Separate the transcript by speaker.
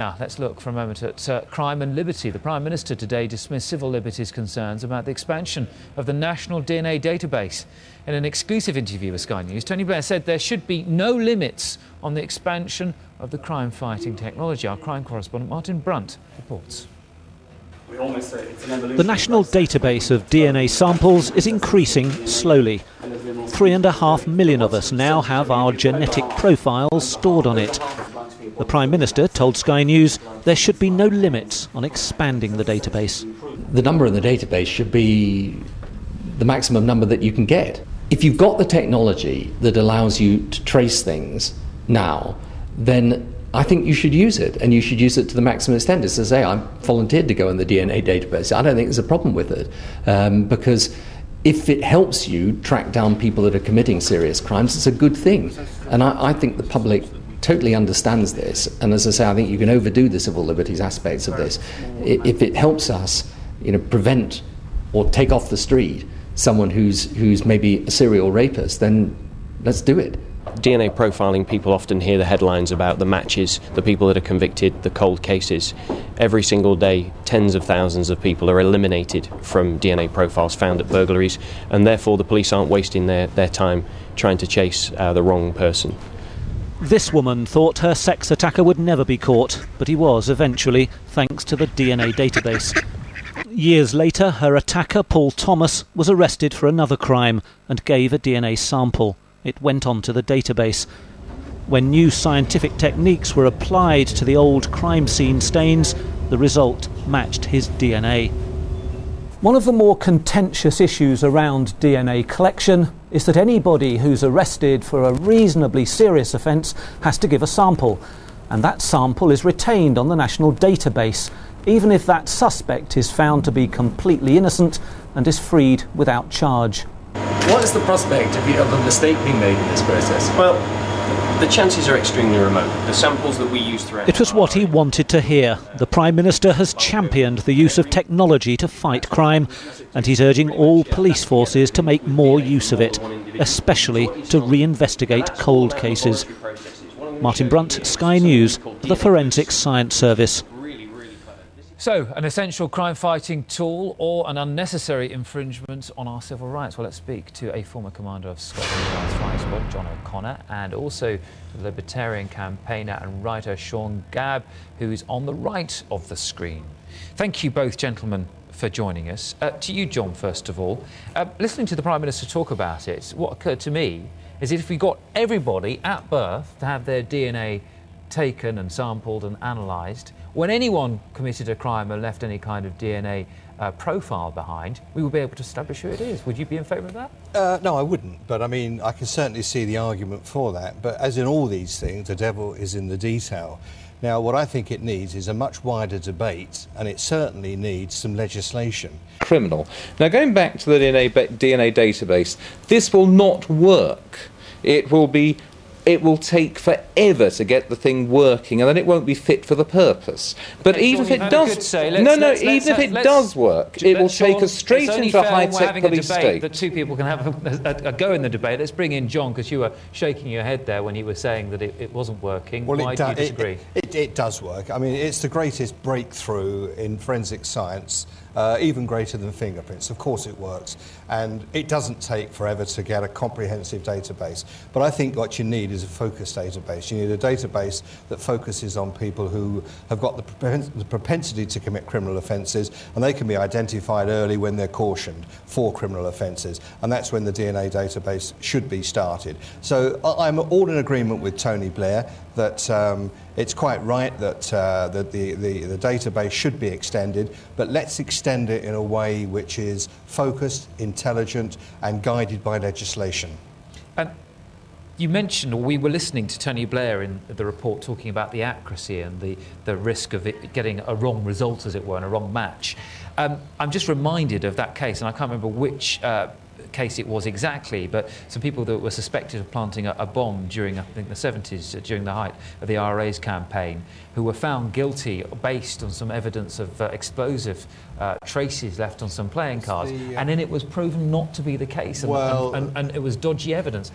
Speaker 1: Now, let's look for a moment at crime and liberty. The Prime Minister today dismissed civil liberties concerns about the expansion of the National DNA Database. In an exclusive interview with Sky News, Tony Blair said there should be no limits on the expansion of the crime-fighting technology. Our crime correspondent Martin Brunt reports.
Speaker 2: The national database of DNA samples is increasing slowly. 3.5 million of us now have our genetic profiles stored on it. The Prime Minister told Sky News there should be no limits on expanding the database.
Speaker 3: The number in the database should be the maximum number that you can get. If you've got the technology that allows you to trace things now, then I think you should use it, and you should use it to the maximum extent. As I say, I volunteered to go in the DNA database. I don't think there's a problem with it, because if it helps you track down people that are committing serious crimes, it's a good thing. And I think the public totally understands this. And as I say, I think you can overdo the civil liberties aspects of this. If it helps us, prevent or take off the street someone who's maybe a serial rapist, then let's do it.
Speaker 4: DNA profiling, people often hear the headlines about the matches, the people that are convicted, the cold cases. Every single day, tens of thousands of people are eliminated from DNA profiles found at burglaries, and therefore the police aren't wasting their time trying to chase the wrong person.
Speaker 2: This woman thought her sex attacker would never be caught, but he was eventually, thanks to the DNA database. Years later, her attacker, Paul Thomas, was arrested for another crime and gave a DNA sample. It went on to the database. When new scientific techniques were applied to the old crime scene stains, the result matched his DNA. One of the more contentious issues around DNA collection is that anybody who's arrested for a reasonably serious offence has to give a sample, and that sample is retained on the national database, even if that suspect is found to be completely innocent and is freed without charge.
Speaker 3: What is the prospect of a mistake being made in this process?
Speaker 4: Well, the chances are extremely remote. The samples that we use throughout...
Speaker 2: It was what he wanted to hear. The Prime Minister has championed the use of technology to fight crime, and he's urging all police forces to make more use of it, especially to reinvestigate cold cases. Martin Brunt, Sky News, the Forensic Science Service.
Speaker 1: So, an essential crime-fighting tool or an unnecessary infringement on our civil rights? Well, let's speak to a former commander of Scotland Yard's Flying Squad, John O'Connor, and also the libertarian campaigner and writer Sean Gabb, who's on the right of the screen. Thank you both, gentlemen, for joining us. To you, John, first of all. Listening to the Prime Minister talk about it, what occurred to me is if we got everybody at birth to have their DNA taken and sampled and analysed, when anyone committed a crime and left any kind of DNA profile behind, we would be able to establish who it is. Would you be in favour of that?
Speaker 5: No, I wouldn't. But I mean, I can certainly see the argument for that. But as in all these things, the devil is in the detail. Now, what I think it needs is a much wider debate, and it certainly needs some legislation.
Speaker 6: Criminal. Now, going back to the DNA database, this will not work. It will take forever to get the thing working, and then it won't be fit for the purpose. But even if it does, even if it does work, it will take us straight into a high-tech police state.
Speaker 1: That two people can have a go in the debate. Let's bring in John, because you were shaking your head there when he was saying that it wasn't working.
Speaker 5: Well,
Speaker 1: why do you disagree?
Speaker 5: It does work. I mean, it's the greatest breakthrough in forensic science, even greater than fingerprints. Of course it works. And it doesn't take forever to get a comprehensive database. But I think what you need is a focused database. You need a database that focuses on people who have got the propensity to commit criminal offences, and they can be identified early when they're cautioned for criminal offences. And that's when the DNA database should be started. So I'm all in agreement with Tony Blair that it's quite right that the database should be extended, but let's extend it in a way which is focused, intelligent and guided by legislation.
Speaker 1: And you mentioned, or we were listening to Tony Blair in the report talking about the accuracy and the risk of it getting a wrong result, as it were, and a wrong match. I'm just reminded of that case, and I can't remember which case it was exactly, but some people that were suspected of planting a bomb during, I think, the 70s, during the height of the IRA's campaign, who were found guilty based on some evidence of explosive traces left on some playing cards, and then it was proven not to be the case, and it was dodgy evidence.